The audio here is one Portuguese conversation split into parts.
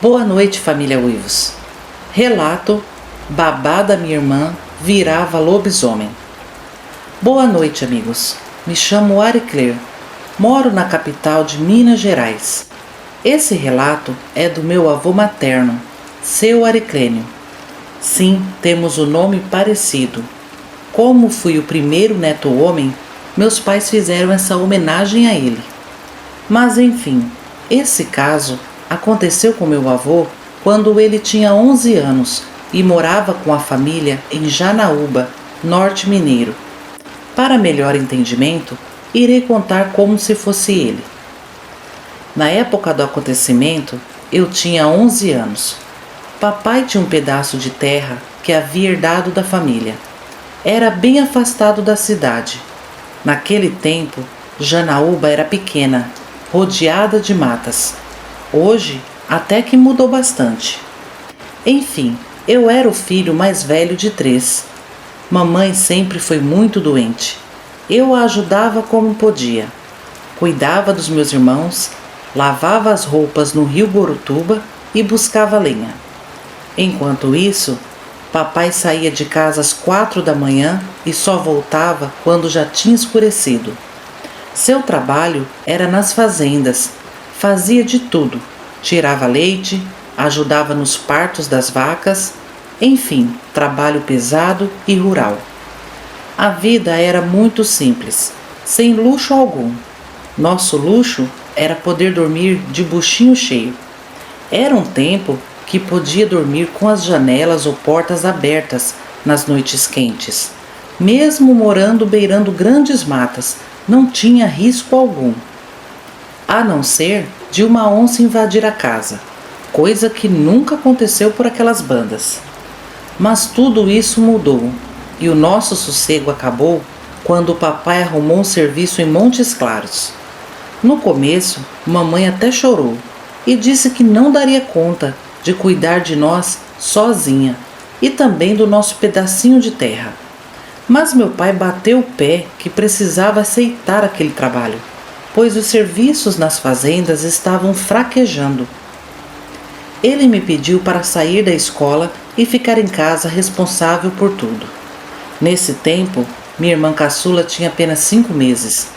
Boa noite, família Uivos. Relato: babá da minha irmã virava lobisomem. Boa noite, amigos. Me chamo Aricler. Moro na capital de Minas Gerais. Esse relato é do meu avô materno, seu Ariclênio. Sim, temos o nome parecido. Como fui o primeiro neto-homem, meus pais fizeram essa homenagem a ele. Mas enfim, esse caso aconteceu com meu avô quando ele tinha 11 anos e morava com a família em Janaúba, Norte Mineiro. Para melhor entendimento, irei contar como se fosse ele. Na época do acontecimento, eu tinha 11 anos. Papai tinha um pedaço de terra que havia herdado da família. Era bem afastado da cidade. Naquele tempo, Janaúba era pequena, rodeada de matas. Hoje, até que mudou bastante. Enfim, eu era o filho mais velho de 3. Mamãe sempre foi muito doente. Eu a ajudava como podia. Cuidava dos meus irmãos, lavava as roupas no rio Borutuba e buscava lenha. Enquanto isso, papai saía de casa às 4 da manhã e só voltava quando já tinha escurecido. Seu trabalho era nas fazendas. Fazia de tudo, tirava leite, ajudava nos partos das vacas, enfim, trabalho pesado e rural. A vida era muito simples, sem luxo algum. Nosso luxo era poder dormir de buchinho cheio. Era um tempo que podia dormir com as janelas ou portas abertas nas noites quentes. Mesmo morando beirando grandes matas, não tinha risco algum. A não ser de uma onça invadir a casa, coisa que nunca aconteceu por aquelas bandas. Mas tudo isso mudou, e o nosso sossego acabou quando o papai arrumou um serviço em Montes Claros. No começo, mamãe até chorou e disse que não daria conta de cuidar de nós sozinha e também do nosso pedacinho de terra. Mas meu pai bateu o pé que precisava aceitar aquele trabalho, pois os serviços nas fazendas estavam fraquejando. Ele me pediu para sair da escola e ficar em casa responsável por tudo. Nesse tempo, minha irmã caçula tinha apenas 5 meses,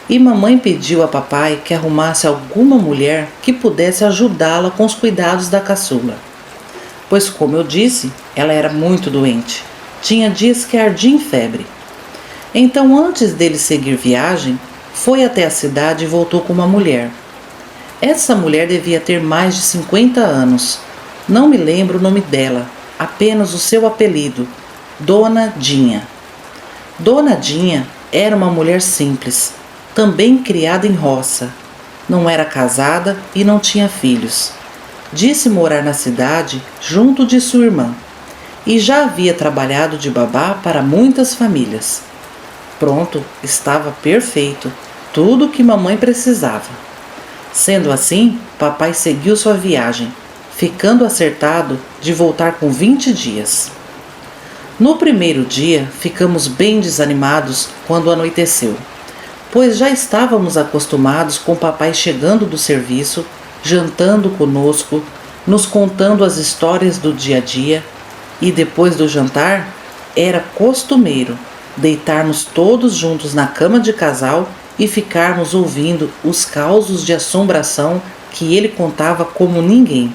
e mamãe pediu a papai que arrumasse alguma mulher que pudesse ajudá-la com os cuidados da caçula. Pois, como eu disse, ela era muito doente. Tinha dias que ardia em febre. Então, antes dele seguir viagem, foi até a cidade e voltou com uma mulher. Essa mulher devia ter mais de 50 anos. Não me lembro o nome dela, apenas o seu apelido, Dona Dinha. Dona Dinha era uma mulher simples, também criada em roça. Não era casada e não tinha filhos. Disse morar na cidade junto de sua irmã e já havia trabalhado de babá para muitas famílias. Pronto, estava perfeito, tudo o que mamãe precisava. Sendo assim, papai seguiu sua viagem, ficando acertado de voltar com 20 dias. No primeiro dia, ficamos bem desanimados quando anoiteceu, pois já estávamos acostumados com papai chegando do serviço, jantando conosco, nos contando as histórias do dia a dia, e depois do jantar, era costumeiro deitarmos todos juntos na cama de casal e ficarmos ouvindo os causos de assombração que ele contava como ninguém,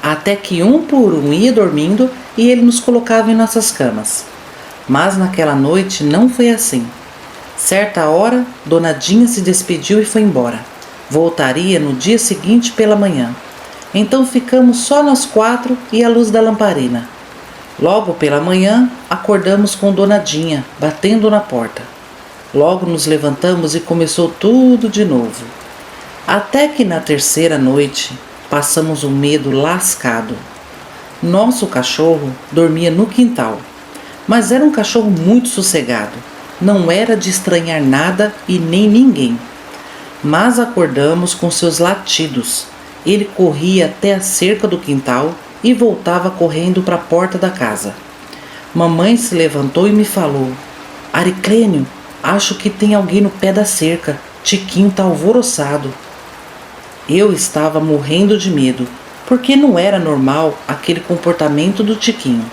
até que um por um ia dormindo e ele nos colocava em nossas camas. Mas naquela noite não foi assim. Certa hora, Dona Dinha se despediu e foi embora. Voltaria no dia seguinte pela manhã. Então ficamos só nós 4 e a luz da lamparina. Logo pela manhã, acordamos com Dona Dinha batendo na porta. Logo nos levantamos e começou tudo de novo. Até que na terceira noite, passamos um medo lascado. Nosso cachorro dormia no quintal, mas era um cachorro muito sossegado. Não era de estranhar nada e nem ninguém. Mas acordamos com seus latidos. Ele corria até a cerca do quintal e voltava correndo para a porta da casa. Mamãe se levantou e me falou: Ariclênio, acho que tem alguém no pé da cerca. Tiquinho está alvoroçado. Eu estava morrendo de medo, porque não era normal aquele comportamento do Tiquinho.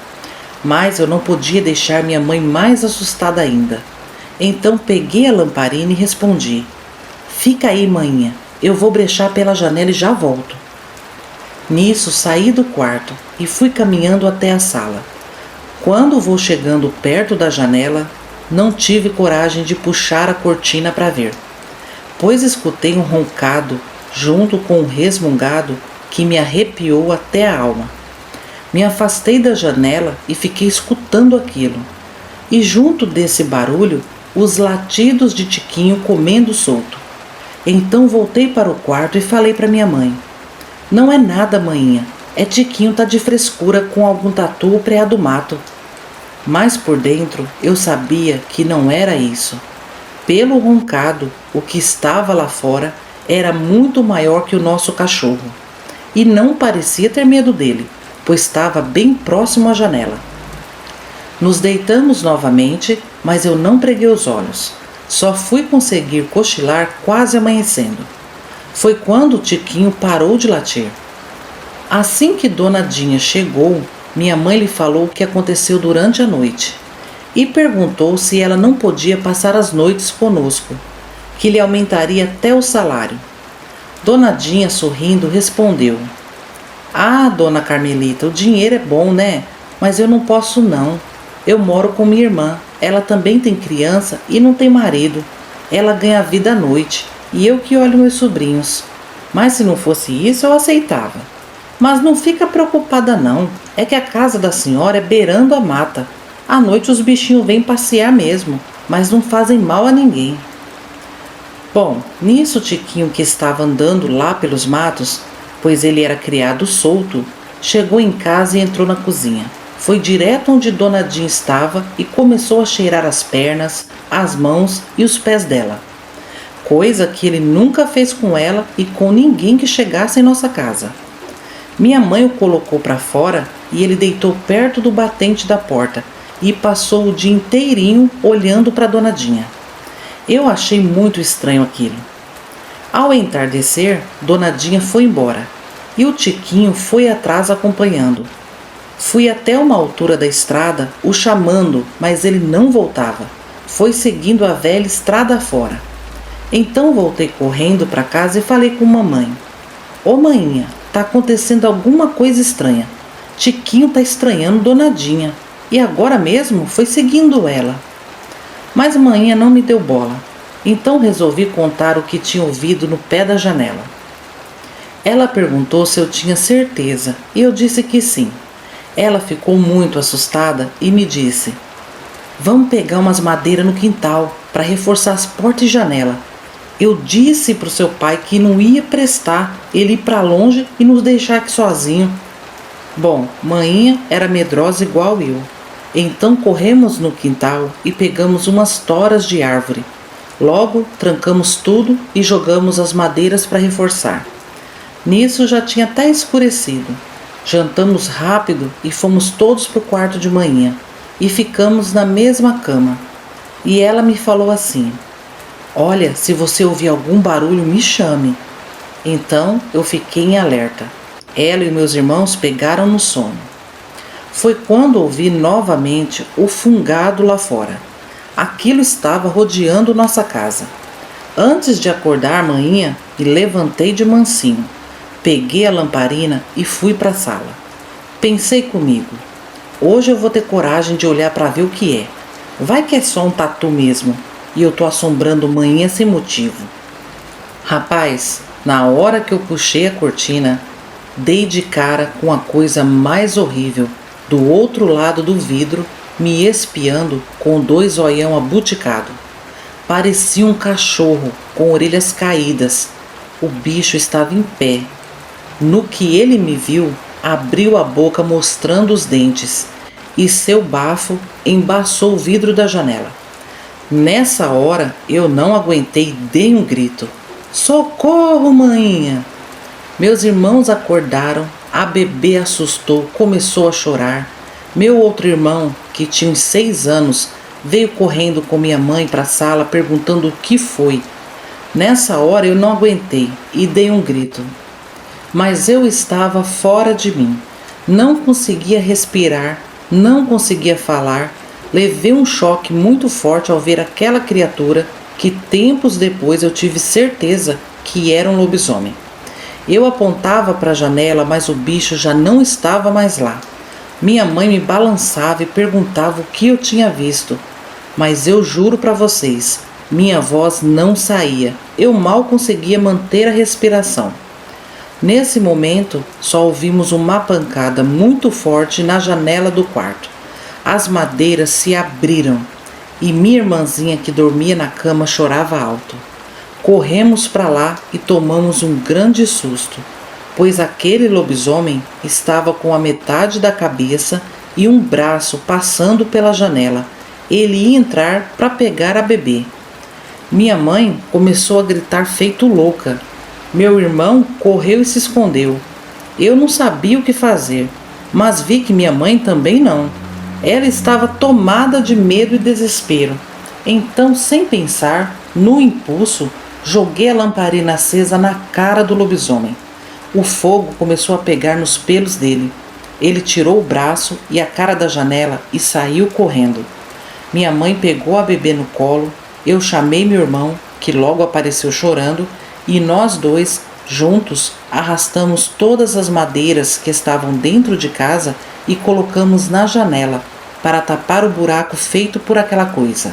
Mas eu não podia deixar minha mãe mais assustada ainda. Então peguei a lamparina e respondi: "Fica aí, maninha, eu vou brechar pela janela e já volto." Nisso saí do quarto e fui caminhando até a sala. Quando vou chegando perto da janela, não tive coragem de puxar a cortina para ver, pois escutei um roncado junto com um resmungado que me arrepiou até a alma. Me afastei da janela e fiquei escutando aquilo. E junto desse barulho, os latidos de Tiquinho comendo solto. Então voltei para o quarto e falei para minha mãe: "Não é nada, maninha, é Tiquinho tá de frescura com algum tatu preá do mato." Mas por dentro eu sabia que não era isso. Pelo roncado, o que estava lá fora era muito maior que o nosso cachorro. E não parecia ter medo dele, pois estava bem próximo à janela. Nos deitamos novamente, mas eu não preguei os olhos. Só fui conseguir cochilar quase amanhecendo. Foi quando o Tiquinho parou de latir. Assim que Dona Dinha chegou, minha mãe lhe falou o que aconteceu durante a noite e perguntou se ela não podia passar as noites conosco, que lhe aumentaria até o salário. Dona Dinha, sorrindo, respondeu: "Ah, Dona Carmelita, o dinheiro é bom, né? Mas eu não posso não. Eu moro com minha irmã. Ela também tem criança e não tem marido. Ela ganha vida à noite e eu que olho meus sobrinhos. Mas se não fosse isso, eu aceitava. Mas não fica preocupada não. É que a casa da senhora é beirando a mata. À noite os bichinhos vêm passear mesmo, mas não fazem mal a ninguém." Bom, nisso Tiquinho, que estava andando lá pelos matos, pois ele era criado solto, chegou em casa e entrou na cozinha. Foi direto onde Dona Dinha estava e começou a cheirar as pernas, as mãos e os pés dela. Coisa que ele nunca fez com ela e com ninguém que chegasse em nossa casa. Minha mãe o colocou para fora e ele deitou perto do batente da porta e passou o dia inteirinho olhando para Dona Dinha. Eu achei muito estranho aquilo. Ao entardecer, Dona Dinha foi embora e o Tiquinho foi atrás acompanhando. Fui até uma altura da estrada o chamando, mas ele não voltava. Foi seguindo a velha estrada fora. Então voltei correndo para casa e falei com mamãe: "Ô maninha, tá acontecendo alguma coisa estranha. Tiquinho tá estranhando Dona Dinha e agora mesmo foi seguindo ela." Mas maninha não me deu bola. Então resolvi contar o que tinha ouvido no pé da janela. Ela perguntou se eu tinha certeza e eu disse que sim. Ela ficou muito assustada e me disse: "Vamos pegar umas madeiras no quintal para reforçar as portas e janela. Eu disse para o seu pai que não ia prestar ele ir para longe e nos deixar aqui sozinho." Bom, maninha era medrosa igual eu. Então corremos no quintal e pegamos umas toras de árvore. Logo trancamos tudo e jogamos as madeiras para reforçar. Nisso já tinha até escurecido. Jantamos rápido e fomos todos para o quarto de manhã e ficamos na mesma cama. E ela me falou assim: "Olha, se você ouvir algum barulho, me chame." Então eu fiquei em alerta. Ela e meus irmãos pegaram no sono. Foi quando ouvi novamente o fungado lá fora. Aquilo estava rodeando nossa casa. Antes de acordar maninha, me levantei de mansinho. Peguei a lamparina e fui para a sala. Pensei comigo: hoje eu vou ter coragem de olhar para ver o que é. Vai que é só um tatu mesmo e eu tô assombrando maninha sem motivo. Rapaz, na hora que eu puxei a cortina, dei de cara com a coisa mais horrível. Do outro lado do vidro, me espiando com 2 olhão abuticado. Parecia um cachorro com orelhas caídas. O bicho estava em pé. No que ele me viu, abriu a boca mostrando os dentes e seu bafo embaçou o vidro da janela. Nessa hora eu não aguentei e dei um grito: "Socorro, maninha!" Meus irmãos acordaram, a bebê assustou, começou a chorar. Meu outro irmão, que tinha uns 6 anos, veio correndo com minha mãe para a sala perguntando o que foi. Nessa hora eu não aguentei e dei um grito: mas eu estava fora de mim. Não conseguia respirar, não conseguia falar. Levei um choque muito forte ao ver aquela criatura que tempos depois eu tive certeza que era um lobisomem. Eu apontava para a janela, mas o bicho já não estava mais lá. Minha mãe me balançava e perguntava o que eu tinha visto. Mas eu juro para vocês, minha voz não saía. Eu mal conseguia manter a respiração. Nesse momento, só ouvimos uma pancada muito forte na janela do quarto. As madeiras se abriram e minha irmãzinha que dormia na cama chorava alto. Corremos para lá e tomamos um grande susto, pois aquele lobisomem estava com a metade da cabeça e um braço passando pela janela. Ele ia entrar para pegar a bebê. Minha mãe começou a gritar feito louca. Meu irmão correu e se escondeu. Eu não sabia o que fazer, mas vi que minha mãe também não. Ela estava tomada de medo e desespero. Então, sem pensar, no impulso, joguei a lamparina acesa na cara do lobisomem. O fogo começou a pegar nos pelos dele. Ele tirou o braço e a cara da janela e saiu correndo. Minha mãe pegou a bebê no colo, eu chamei meu irmão, que logo apareceu chorando, e nós dois, juntos, arrastamos todas as madeiras que estavam dentro de casa e colocamos na janela, para tapar o buraco feito por aquela coisa.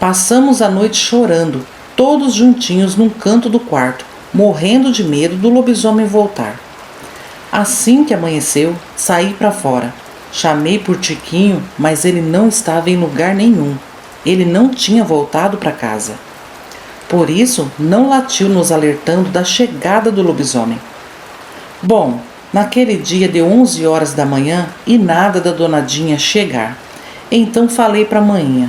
Passamos a noite chorando, todos juntinhos num canto do quarto, morrendo de medo do lobisomem voltar. Assim que amanheceu, saí para fora. Chamei por Tiquinho, mas ele não estava em lugar nenhum. Ele não tinha voltado para casa. Por isso, não latiu nos alertando da chegada do lobisomem. Bom, naquele dia deu 11 horas da manhã e nada da dona Dinha chegar. Então falei para a Mainha.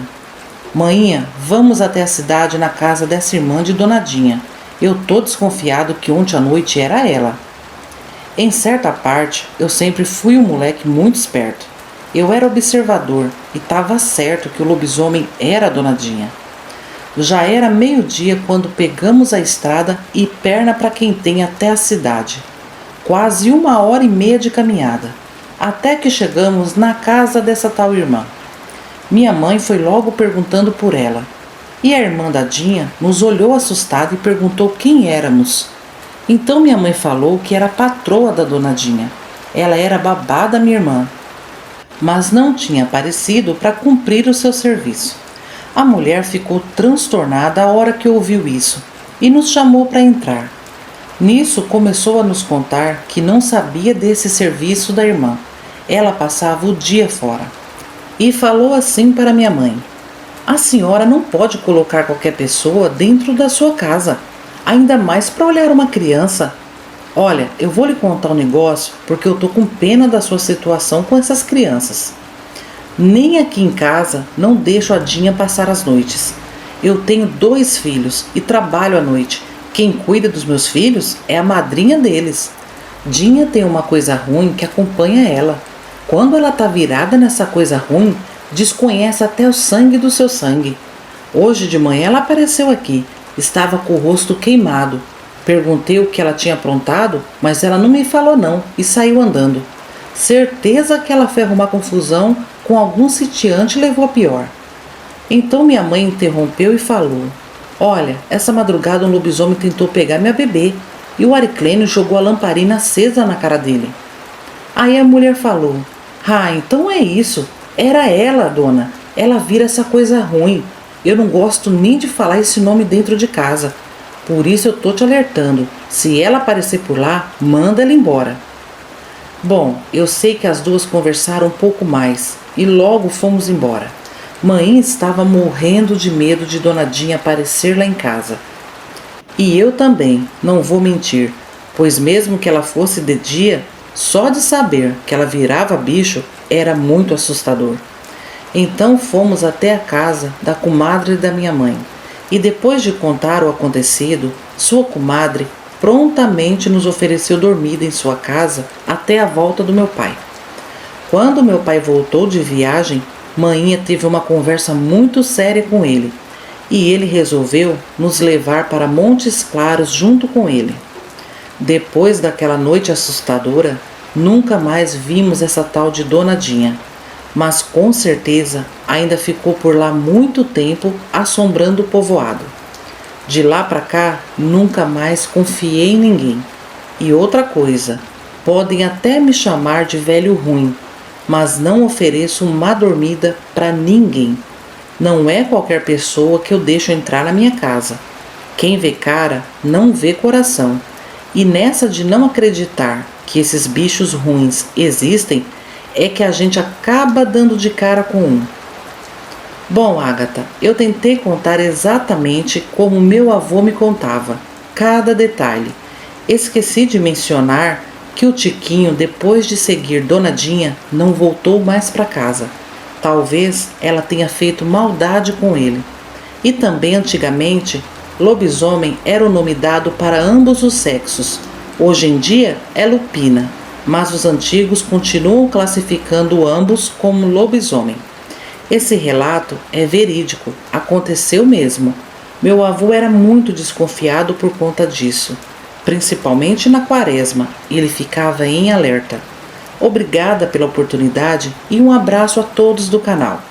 Mainha, vamos até a cidade na casa dessa irmã de dona Dinha. Eu tô desconfiado que ontem à noite era ela. Em certa parte, eu sempre fui um moleque muito esperto. Eu era observador e estava certo que o lobisomem era a dona Dinha. Já era meio-dia quando pegamos a estrada e perna para quem tem até a cidade. Quase 1h30 de caminhada, até que chegamos na casa dessa tal irmã. Minha mãe foi logo perguntando por ela. E a irmã da Dinha nos olhou assustada e perguntou quem éramos. Então minha mãe falou que era a patroa da dona Dinha. Ela era babá da minha irmã, mas não tinha aparecido para cumprir o seu serviço. A mulher ficou transtornada a hora que ouviu isso e nos chamou para entrar. Nisso começou a nos contar que não sabia desse serviço da irmã. Ela passava o dia fora. E falou assim para minha mãe: a senhora não pode colocar qualquer pessoa dentro da sua casa, ainda mais para olhar uma criança. Olha, eu vou lhe contar um negócio porque eu tô com pena da sua situação com essas crianças. Nem aqui em casa não deixo a Dinha passar as noites. Eu tenho 2 filhos e trabalho à noite. Quem cuida dos meus filhos é a madrinha deles. Dinha tem uma coisa ruim que acompanha ela. Quando ela tá virada nessa coisa ruim, desconhece até o sangue do seu sangue. Hoje de manhã ela apareceu aqui. Estava com o rosto queimado. Perguntei o que ela tinha aprontado, mas ela não me falou não e saiu andando. Certeza que ela foi arrumar confusão com algum sitiante e levou a pior. Então minha mãe interrompeu e falou: olha, essa madrugada um lobisomem tentou pegar minha bebê e o Ariclênio jogou a lamparina acesa na cara dele. Aí a mulher falou: ah, então é isso. Era ela, dona. Ela vira essa coisa ruim. Eu não gosto nem de falar esse nome dentro de casa. Por isso eu tô te alertando. Se ela aparecer por lá, manda ela embora. Bom, eu sei que as duas conversaram um pouco mais e logo fomos embora. Mãe estava morrendo de medo de dona Dinha aparecer lá em casa. E eu também, não vou mentir, pois mesmo que ela fosse de dia, só de saber que ela virava bicho era muito assustador. Então fomos até a casa da comadre da minha mãe e depois de contar o acontecido, sua comadre prontamente nos ofereceu dormida em sua casa até a volta do meu pai. Quando meu pai voltou de viagem, Mainha teve uma conversa muito séria com ele e ele resolveu nos levar para Montes Claros junto com ele. Depois daquela noite assustadora, nunca mais vimos essa tal de Donadinha, mas com certeza ainda ficou por lá muito tempo assombrando o povoado. De lá para cá, nunca mais confiei em ninguém. E outra coisa, podem até me chamar de velho ruim, mas não ofereço uma dormida para ninguém. Não é qualquer pessoa que eu deixo entrar na minha casa. Quem vê cara, não vê coração. E nessa de não acreditar que esses bichos ruins existem, é que a gente acaba dando de cara com um. Bom, Agatha, eu tentei contar exatamente como meu avô me contava, cada detalhe. Esqueci de mencionar que o Tiquinho, depois de seguir Donadinha, não voltou mais para casa. Talvez ela tenha feito maldade com ele. E também antigamente, lobisomem era o nome dado para ambos os sexos. Hoje em dia é lupina, mas os antigos continuam classificando ambos como lobisomem. Esse relato é verídico, aconteceu mesmo. Meu avô era muito desconfiado por conta disso, principalmente na quaresma, e ele ficava em alerta. Obrigada pela oportunidade e um abraço a todos do canal.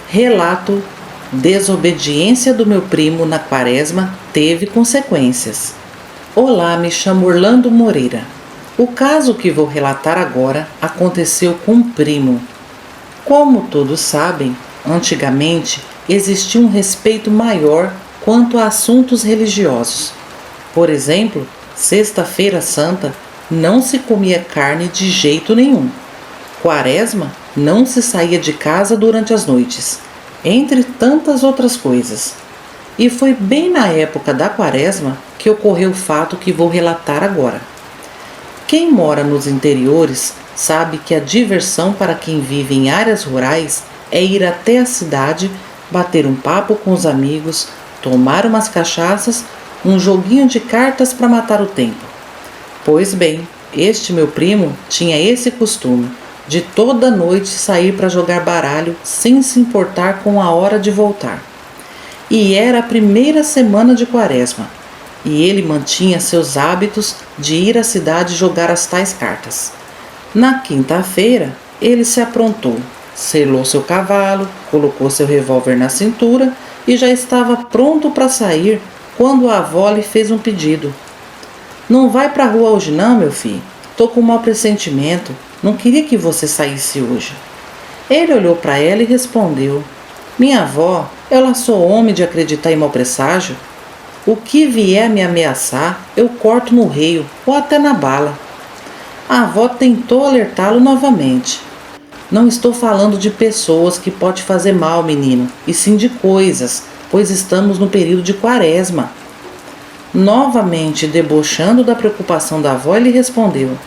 Relato: desobediência do meu primo na quaresma teve consequências. Olá, me chamo Orlando Moreira. O caso que vou relatar agora aconteceu com um primo. Como todos sabem, antigamente existia um respeito maior quanto a assuntos religiosos. Por exemplo, Sexta-feira Santa não se comia carne de jeito nenhum. Quaresma não se saía de casa durante as noites, entre tantas outras coisas. E foi bem na época da quaresma que ocorreu o fato que vou relatar agora. Quem mora nos interiores sabe que a diversão para quem vive em áreas rurais é ir até a cidade, bater um papo com os amigos, tomar umas cachaças, um joguinho de cartas para matar o tempo. Pois bem, este meu primo tinha esse costume de toda noite sair para jogar baralho sem se importar com a hora de voltar. E era a primeira semana de quaresma, e ele mantinha seus hábitos de ir à cidade jogar as tais cartas. Na quinta-feira, ele se aprontou, selou seu cavalo, colocou seu revólver na cintura e já estava pronto para sair quando a avó lhe fez um pedido. Não vai para a rua hoje não, meu filho? Tô com um mau pressentimento, não queria que você saísse hoje. Ele olhou para ela e respondeu: minha avó, eu sou homem de acreditar em mau presságio. O que vier me ameaçar, eu corto no reio ou até na bala. A avó tentou alertá-lo novamente. Não estou falando de pessoas que pode fazer mal, menino, e sim de coisas, pois estamos no período de quaresma. Novamente debochando da preocupação da avó, ele respondeu: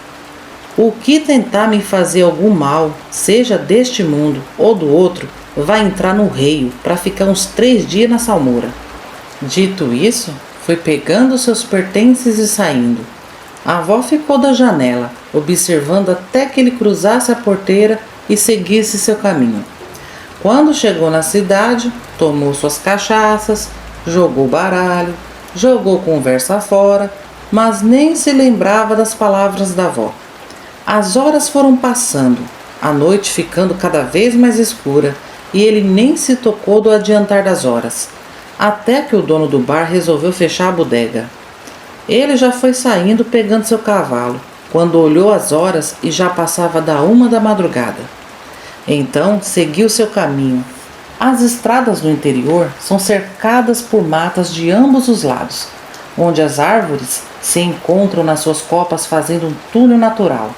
o que tentar me fazer algum mal, seja deste mundo ou do outro, vai entrar no reio para ficar uns 3 dias na salmoura. Dito isso, foi pegando seus pertences e saindo. A avó ficou da janela, observando até que ele cruzasse a porteira e seguisse seu caminho. Quando chegou na cidade, tomou suas cachaças, jogou baralho, jogou conversa fora, mas nem se lembrava das palavras da avó. As horas foram passando, a noite ficando cada vez mais escura, e ele nem se tocou do adiantar das horas, até que o dono do bar resolveu fechar a bodega. Ele já foi saindo pegando seu cavalo, quando olhou as horas e já passava da 1 da madrugada. Então seguiu seu caminho. As estradas do interior são cercadas por matas de ambos os lados, onde as árvores se encontram nas suas copas fazendo um túnel natural,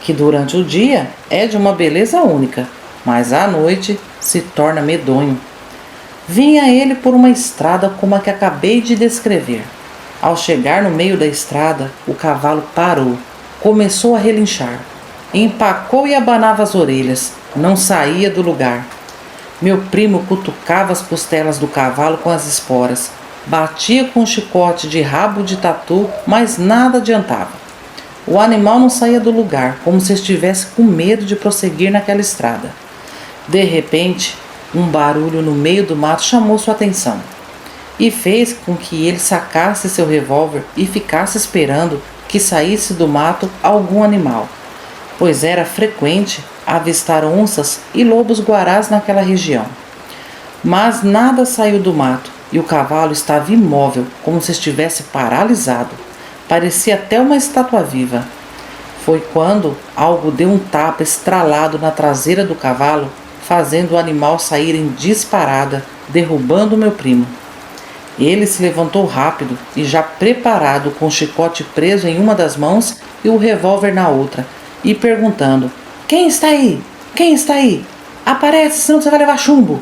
que durante o dia é de uma beleza única, mas à noite se torna medonho. Vinha ele por uma estrada como a que acabei de descrever. Ao chegar no meio da estrada, o cavalo parou, começou a relinchar, empacou e abanava as orelhas, não saía do lugar. Meu primo cutucava as costelas do cavalo com as esporas, batia com um chicote de rabo de tatu, mas nada adiantava. O animal não saía do lugar, como se estivesse com medo de prosseguir naquela estrada. De repente, um barulho no meio do mato chamou sua atenção. e fez com que ele sacasse seu revólver e ficasse esperando que saísse do mato algum animal, pois era frequente avistar onças e lobos-guarás naquela região. Mas nada saiu do mato e o cavalo estava imóvel, como se estivesse paralisado. Parecia até uma estátua viva. Foi quando algo deu um tapa estralado na traseira do cavalo, fazendo o animal sair em disparada, derrubando meu primo. Ele se levantou rápido e já preparado, com o chicote preso em uma das mãos e o revólver na outra, e perguntando: "Quem está aí? Quem está aí? Aparece, senão você vai levar chumbo!"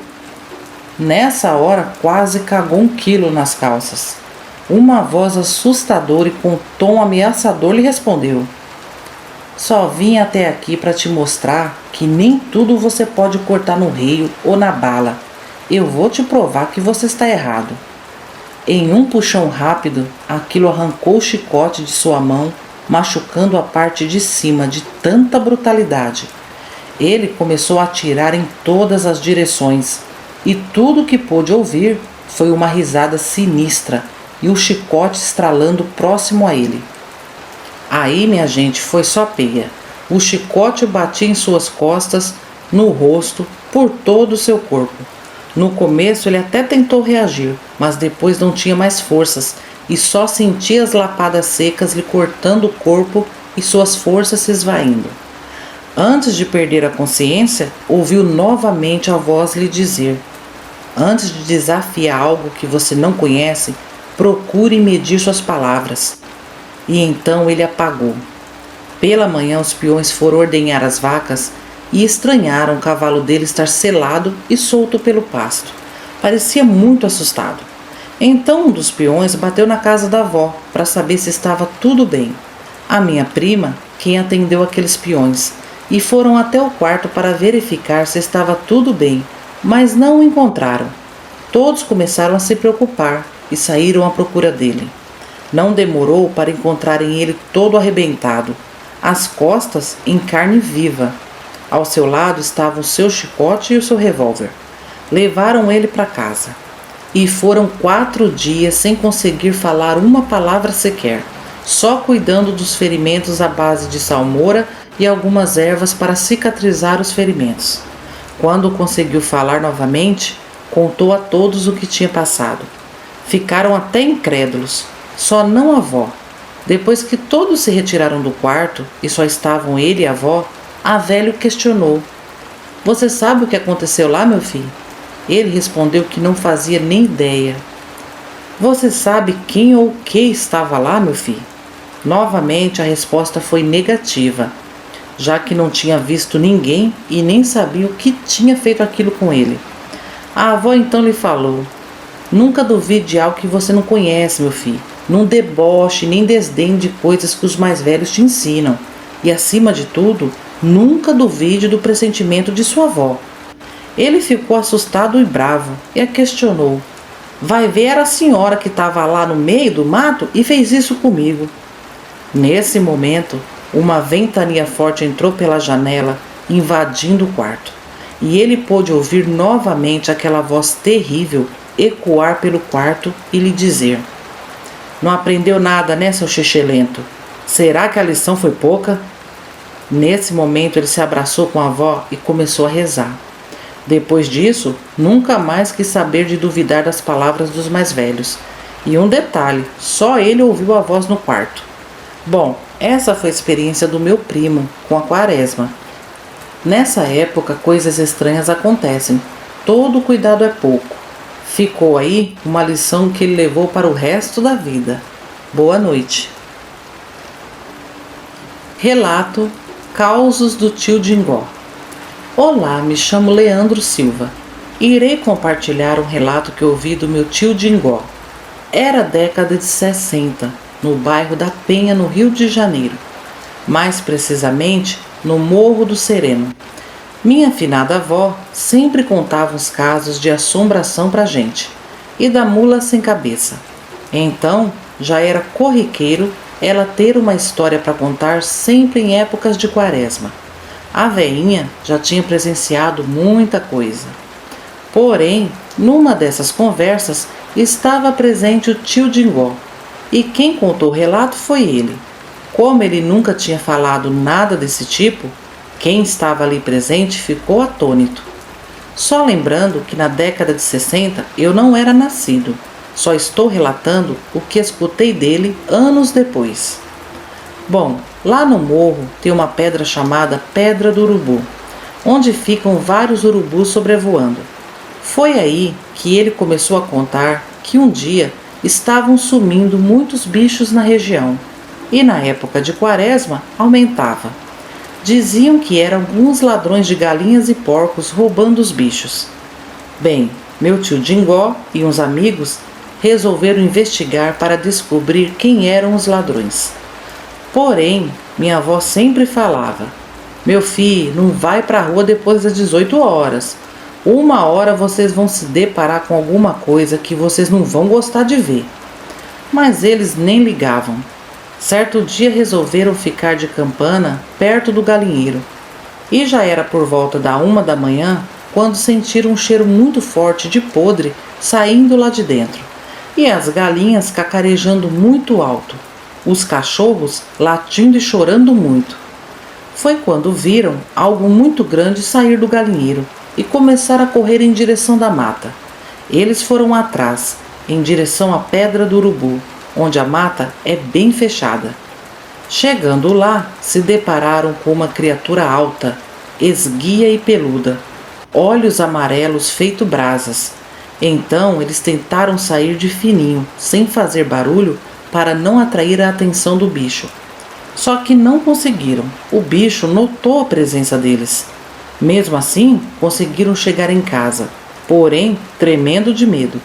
Nessa hora quase cagou 1 quilo nas calças. Uma voz assustadora e com tom ameaçador lhe respondeu: "Só vim até aqui para te mostrar que nem tudo você pode cortar no rio ou na bala. Eu vou te provar que você está errado." Em um puxão rápido, aquilo arrancou o chicote de sua mão, machucando a parte de cima de tanta brutalidade. Ele começou a atirar em todas as direções, e tudo que pôde ouvir foi uma risada sinistra e o chicote estralando próximo a ele. Aí, minha gente, foi só peia. O chicote batia em suas costas, no rosto, por todo o seu corpo. No começo ele até tentou reagir, mas depois não tinha mais forças e só sentia as lapadas secas lhe cortando o corpo e suas forças se esvaindo. Antes de perder a consciência, ouviu novamente a voz lhe dizer: "Antes de desafiar algo que você não conhece, procure medir suas palavras." E então ele apagou. Pela manhã os peões foram ordenhar as vacas e estranharam o cavalo dele estar selado e solto pelo pasto. Parecia muito assustado. Então um dos peões bateu na casa da avó para saber se estava tudo bem. A minha prima, quem atendeu aqueles peões, e foram até o quarto para verificar se estava tudo bem, mas não o encontraram. Todos começaram a se preocupar e saíram à procura dele. Não demorou para encontrarem ele todo arrebentado, as costas em carne viva. Ao seu lado estavam o seu chicote e o seu revólver. Levaram ele para casa. E foram 4 dias sem conseguir falar uma palavra sequer, só cuidando dos ferimentos à base de salmoura e algumas ervas para cicatrizar os ferimentos. Quando conseguiu falar novamente, contou a todos o que tinha passado. Ficaram até incrédulos, só não a avó. Depois que todos se retiraram do quarto e só estavam ele e a avó, a velha o questionou: "Você sabe o que aconteceu lá, meu filho?" Ele respondeu que não fazia nem ideia. "Você sabe quem ou o que estava lá, meu filho?" Novamente a resposta foi negativa, já que não tinha visto ninguém e nem sabia o que tinha feito aquilo com ele. A avó então lhe falou: "Nunca duvide de algo que você não conhece, meu filho. Não deboche nem desdenhe de coisas que os mais velhos te ensinam. E acima de tudo, nunca duvide do pressentimento de sua avó." Ele ficou assustado e bravo e a questionou: "Vai ver, era a senhora que estava lá no meio do mato e fez isso comigo." Nesse momento, uma ventania forte entrou pela janela, invadindo o quarto, e ele pôde ouvir novamente aquela voz terrível ecoar pelo quarto e lhe dizer: "Não aprendeu nada, né, seu xixelento? Será que a lição foi pouca?" Nesse momento ele se abraçou com a avó e começou a rezar. Depois disso, nunca mais quis saber de duvidar das palavras dos mais velhos. E um detalhe, só ele ouviu a voz no quarto. Bom, essa foi a experiência do meu primo com a quaresma. Nessa época, coisas estranhas acontecem. Todo cuidado é pouco. Ficou aí uma lição que ele levou para o resto da vida. Boa noite. Relato: Causos do Tio Dingó. Olá, me chamo Leandro Silva e irei compartilhar um relato que ouvi do meu tio Dingó. Era a década de 60, no bairro da Penha, no Rio de Janeiro. Mais precisamente, no Morro do Sereno. Minha afinada avó sempre contava os casos de assombração pra gente e da mula sem cabeça. Então, já era corriqueiro ela ter uma história para contar sempre em épocas de quaresma. A veinha já tinha presenciado muita coisa. Porém, numa dessas conversas, estava presente o tio Dingó, e quem contou o relato foi ele. Como ele nunca tinha falado nada desse tipo, quem estava ali presente ficou atônito. Só lembrando que na década de 60 eu não era nascido, só estou relatando o que escutei dele anos depois. Bom, lá no morro tem uma pedra chamada Pedra do Urubu, onde ficam vários urubus sobrevoando. Foi aí que ele começou a contar que um dia estavam sumindo muitos bichos na região, e na época de quaresma aumentava. Diziam que eram alguns ladrões de galinhas e porcos roubando os bichos. Bem, meu tio Dingó e uns amigos resolveram investigar para descobrir quem eram os ladrões. Porém, minha avó sempre falava: meu filho, não vai para a rua depois das 18 horas. Uma hora vocês vão se deparar com alguma coisa que vocês não vão gostar de ver. Mas eles nem ligavam. Certo dia resolveram ficar de campana perto do galinheiro. E já era por volta da 1 da manhã quando sentiram um cheiro muito forte de podre saindo lá de dentro. E as galinhas cacarejando muito alto. Os cachorros latindo e chorando muito. Foi quando viram algo muito grande sair do galinheiro e começaram a correr em direção da mata. Eles foram atrás, em direção à Pedra do Urubu, onde a mata é bem fechada. Chegando lá, se depararam com uma criatura alta, esguia e peluda, olhos amarelos feito brasas. Então eles tentaram sair de fininho, sem fazer barulho, para não atrair a atenção do bicho. Só que não conseguiram. O bicho notou a presença deles. Mesmo assim, conseguiram chegar em casa, porém tremendo de medo.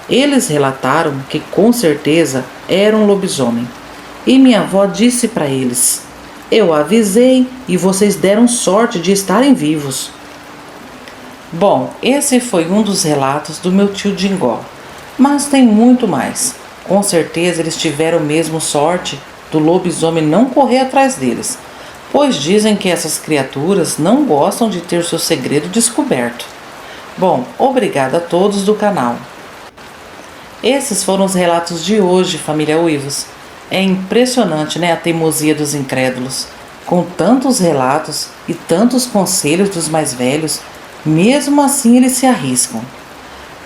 Eles relataram que com certeza era um lobisomem. E minha avó disse para eles: eu avisei e vocês deram sorte de estarem vivos. Bom, esse foi um dos relatos do meu tio Dingó. Mas tem muito mais. Com certeza eles tiveram mesmo sorte do lobisomem não correr atrás deles, pois dizem que essas criaturas não gostam de ter seu segredo descoberto. Bom, obrigada a todos do canal. Esses foram os relatos de hoje, família Uivos. É impressionante, né, a teimosia dos incrédulos. Com tantos relatos e tantos conselhos dos mais velhos, mesmo assim eles se arriscam.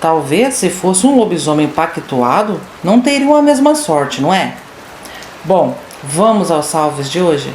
Talvez se fosse um lobisomem pactuado, não teriam a mesma sorte, não é? Bom, vamos aos salves de hoje?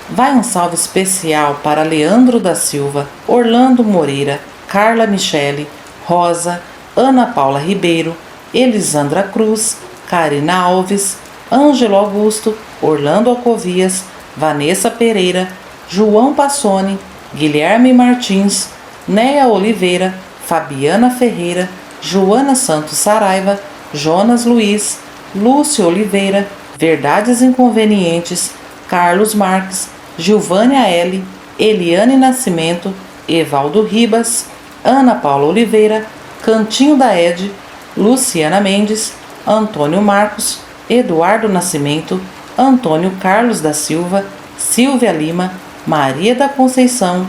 Vai um salve especial para Leandro da Silva, Orlando Moreira, Carla Michele, Rosa, Ana Paula Ribeiro, Elisandra Cruz, Karina Alves, Ângelo Augusto, Orlando Alcovias, Vanessa Pereira, João Passoni, Guilherme Martins, Neia Oliveira, Fabiana Ferreira, Joana Santos Saraiva, Jonas Luiz, Lúcio Oliveira, Verdades Inconvenientes, Carlos Marques, Gilvânia L., Eliane Nascimento, Evaldo Ribas, Ana Paula Oliveira, Cantinho da Ed, Luciana Mendes, Antônio Marcos, Eduardo Nascimento, Antônio Carlos da Silva, Silvia Lima, Maria da Conceição,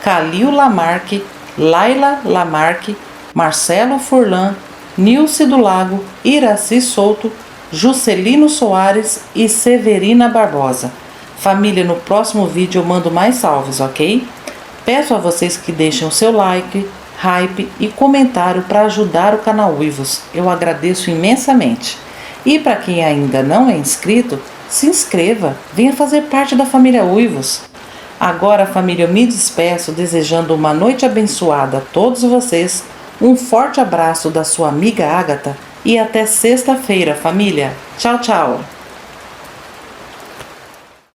Calil Lamarque, Laila Lamarque, Marcelo Furlan, Nilce do Lago, Iraci Souto, Juscelino Soares e Severina Barbosa. Família, no próximo vídeo eu mando mais salves, ok? Peço a vocês que deixem o seu like, hype e comentário para ajudar o canal Uivos. Eu agradeço imensamente. E para quem ainda não é inscrito, se inscreva, venha fazer parte da família Uivos. Agora, família, eu me despeço desejando uma noite abençoada a todos vocês. Um forte abraço da sua amiga Ágata e até sexta-feira, família. Tchau, tchau!